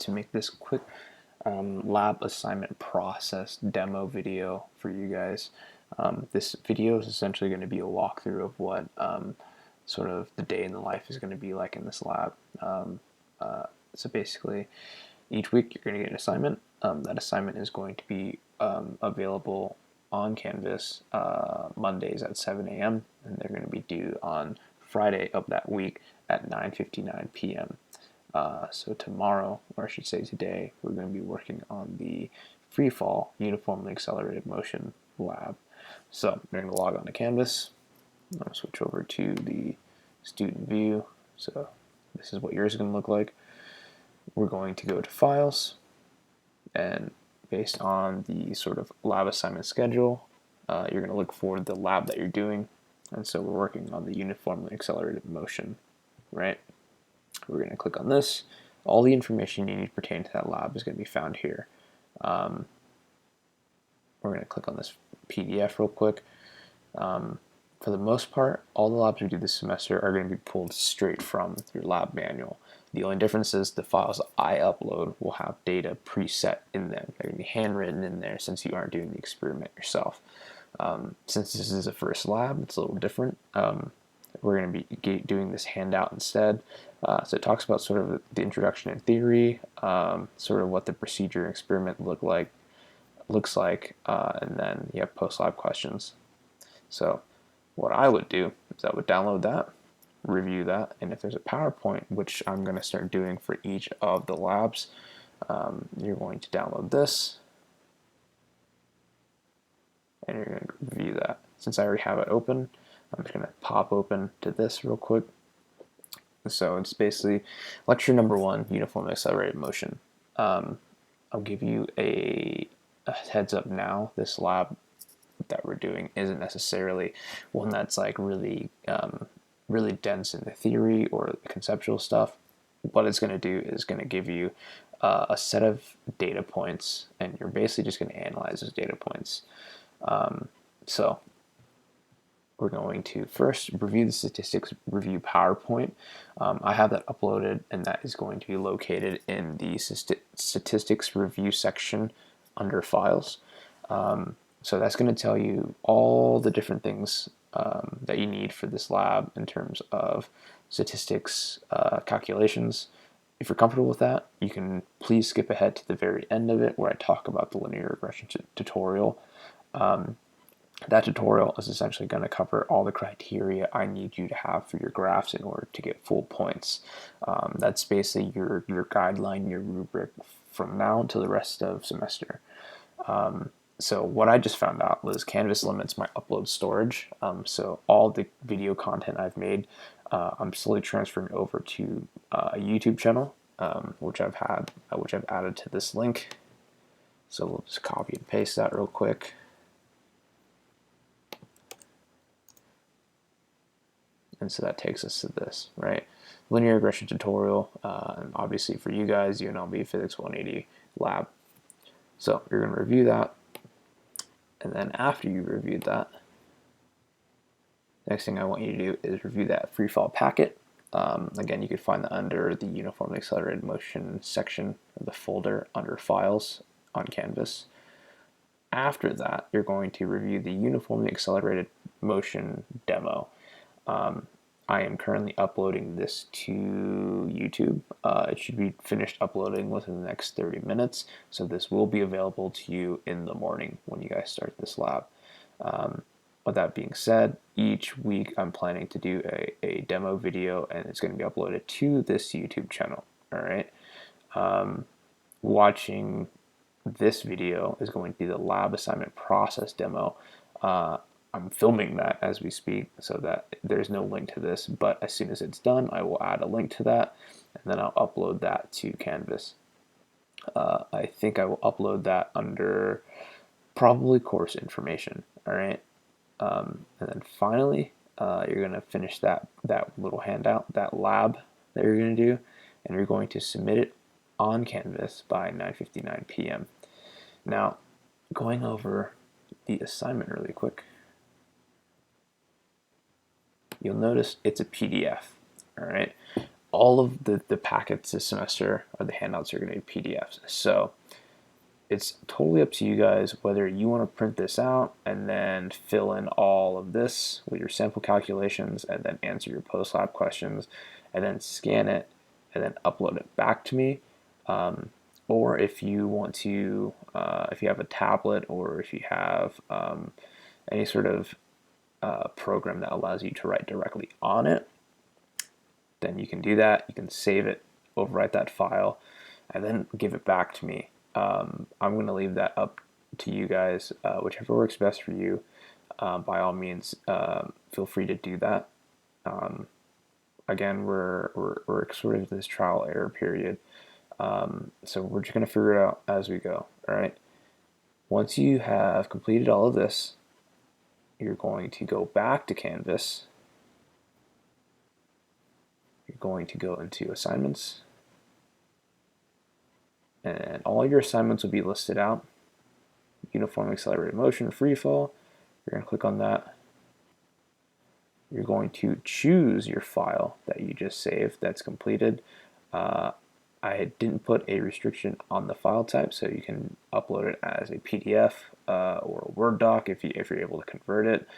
to make this quick lab assignment process demo video for you guys. This video is essentially going to be a walkthrough of what sort of the day in the life is going to be like in this lab. So basically, each week you're going to get an assignment. That assignment is going to be available on Canvas Mondays at 7 a.m. and they're going to be due on Friday of that week at 9:59 p.m. So tomorrow, or I should say today, we're going to be working on the free fall uniformly accelerated motion lab. So we're going to log on to Canvas. I'm going to switch over to the student view. So this is what yours is going to look like. We're going to go to Files, and based on the sort of lab assignment schedule, you're going to look for the lab that you're doing. And so we're working on the uniformly accelerated motion, right? We're going to click on this. All the information you need pertaining to that lab is going to be found here. We're going to click on this PDF real quick. For the most part, all the labs we do this semester are going to be pulled straight from your lab manual. The only difference is the files I upload will have data preset in them. They're going to be handwritten in there since you aren't doing the experiment yourself. Since this is a first lab, it's a little different. We're going to be doing this handout instead. So it talks about sort of the introduction and theory, sort of what the procedure and experiment looks like, and then you have post-lab questions. So what I would do is I would download that, review that, and if there's a PowerPoint, which I'm going to start doing for each of the labs, you're going to download this, and you're going to review that. Since I already have it open, I'm just going to pop open to this real quick. So it's basically lecture number 1, uniformly accelerated motion. I'll give you a heads up now. This lab that we're doing isn't necessarily one that's like really dense in the theory or the conceptual stuff. What it's going to do is going to give you a set of data points, and you're basically just going to analyze those data points. So we're going to first review the statistics review PowerPoint. I have that uploaded, and that is going to be located in the statistics review section under files. So that's going to tell you all the different things that you need for this lab in terms of statistics calculations. If you're comfortable with that, you can please skip ahead to the very end of it where I talk about the linear regression tutorial. That tutorial is essentially going to cover all the criteria I need you to have for your graphs in order to get full points. That's basically your guideline, your rubric from now until the rest of semester. So what I just found out was Canvas limits my upload storage. So all the video content I've made, I'm slowly transferring over to a YouTube channel, which I've added to this link. So we'll just copy and paste that real quick. And so that takes us to this, right? Linear regression tutorial, and obviously for you guys, UNLV Physics 180 lab. So you're going to review that. And then after you reviewed that, next thing I want you to do is review that free fall packet. Again, you can find that under the uniformly accelerated motion section of the folder under files on Canvas. After that, you're going to review the uniformly accelerated motion demo. I am currently uploading this to YouTube. It should be finished uploading within the next 30 minutes, so this will be available to you in the morning when you guys start this lab. With that being said, each week I'm planning to do a demo video, and it's going to be uploaded to this YouTube channel. All right. Watching this video is going to be the lab assignment process demo. I'm filming that as we speak, so that there's no link to this, but as soon as it's done, I will add a link to that, and then I'll upload that to Canvas. I think I will upload that under probably course information, all right? And then finally, you're going to finish that little handout, that lab that you're going to do, and you're going to submit it on Canvas by 9:59 p.m. Now, going over the assignment really quick, you'll notice it's a PDF, all right? all of the packets this semester, or the handouts, are going to be PDFs. So it's totally up to you guys whether you want to print this out and then fill in all of this with your sample calculations and then answer your post-lab questions and then scan it and then upload it back to me. Or if you want to, if you have a tablet, or if you have any sort of program that allows you to write directly on it, then you can do that. You can save it, overwrite that file, and then give it back to me. I'm going to leave that up to you guys, whichever works best for you. By all means, feel free to do that. Again, we're sort of this trial error period, so we're just going to figure it out as we go. All right. Once you have completed all of this, you're going to go back to Canvas. You're going to go into assignments, and all your assignments will be listed out. Uniform accelerated motion, free fall. You're going to click on that. You're going to choose your file that you just saved that's completed. I didn't put a restriction on the file type, so you can upload it as a PDF or a Word doc if you're able to convert it.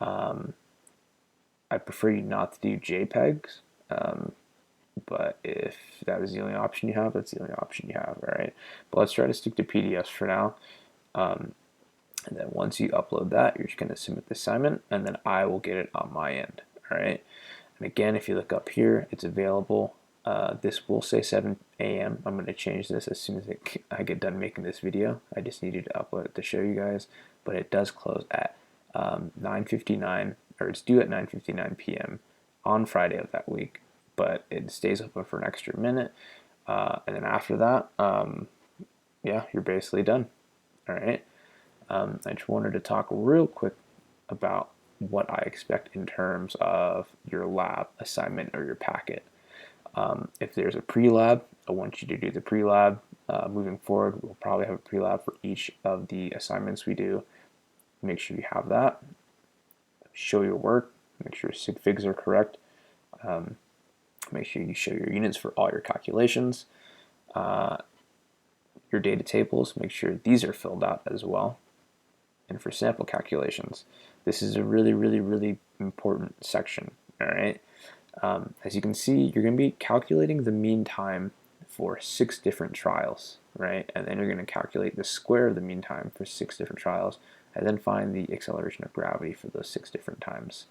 I prefer you not to do JPEGs, but if that is the only option you have, that's the only option you have. All right, but let's try to stick to PDFs for now. And then once you upload that, you're just going to submit the assignment, and then I will get it on my end. All right. And again, if you look up here, it's available. This will say 7 a.m. I'm going to change this as soon as I get done making this video. I just needed to upload it to show you guys, but it does close at 9:59, or it's due at 9:59 p.m. on Friday of that week, but it stays open for an extra minute. And then after that, yeah, you're basically done. All right. I just wanted to talk real quick about what I expect in terms of your lab assignment or your packet. If there's a pre-lab, I want you to do the pre-lab. Moving forward, we'll probably have a pre-lab for each of the assignments we do. Make sure you have that. Show your work. Make sure sig figs are correct. Make sure you show your units for all your calculations. Your data tables, make sure these are filled out as well. And for sample calculations, this is a really, really, really important section. All right. As you can see, you're going to be calculating the mean time for 6 different trials, right? And then you're going to calculate the square of the mean time for 6 different trials, and then find the acceleration of gravity for those 6 different times.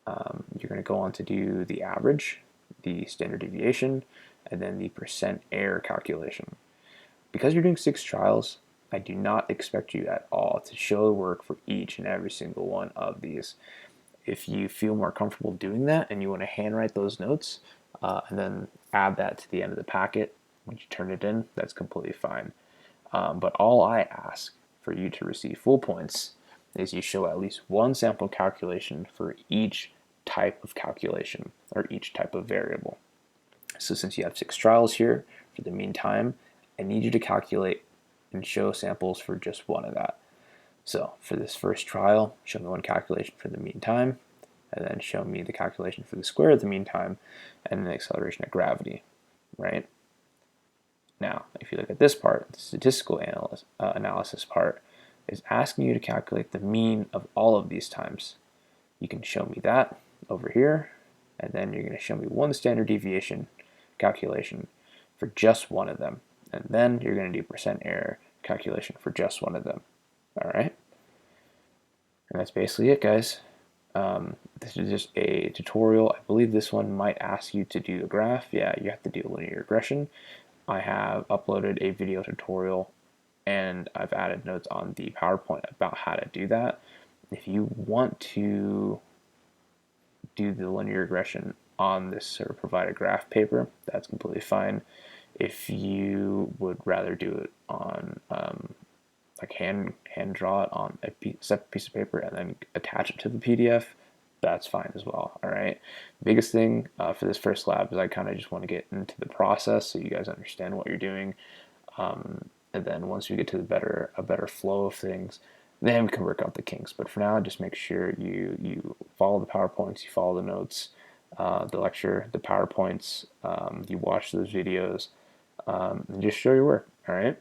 You're going to go on to do the average, the standard deviation, and then the percent error calculation. Because you're doing 6 trials, I do not expect you at all to show the work for each and every single one of these. If you feel more comfortable doing that and you want to handwrite those notes and then add that to the end of the packet when you turn it in, that's completely fine. But all I ask for you to receive full points is you show at least one sample calculation for each type of calculation or each type of variable. So since you have 6 trials here for the mean time, I need you to calculate and show samples for just one of that. So for this first trial, show me one calculation for the mean time, and then show me the calculation for the square of the mean time, and the acceleration of gravity, right? Now, if you look at this part, the statistical analysis part is asking you to calculate the mean of all of these times. You can show me that over here, and then you're going to show me one standard deviation calculation for just one of them. And then you're going to do percent error calculation for just one of them. All right. And that's basically it, guys. This is just a tutorial. I believe this one might ask you to do a graph. Yeah, you have to do linear regression. I have uploaded a video tutorial and I've added notes on the PowerPoint about how to do that. If you want to do the linear regression on this sort of provided graph paper, that's completely fine. If you would rather do it on like hand draw it on a separate piece of paper and then attach it to the PDF, that's fine as well. All right. Biggest thing for this first lab is I kind of just want to get into the process so you guys understand what you're doing, and then once we get to a better flow of things, then we can work out the kinks. But for now, just make sure you follow the PowerPoints, you follow the notes, the lecture, the PowerPoints, you watch those videos, and just show your work. All right.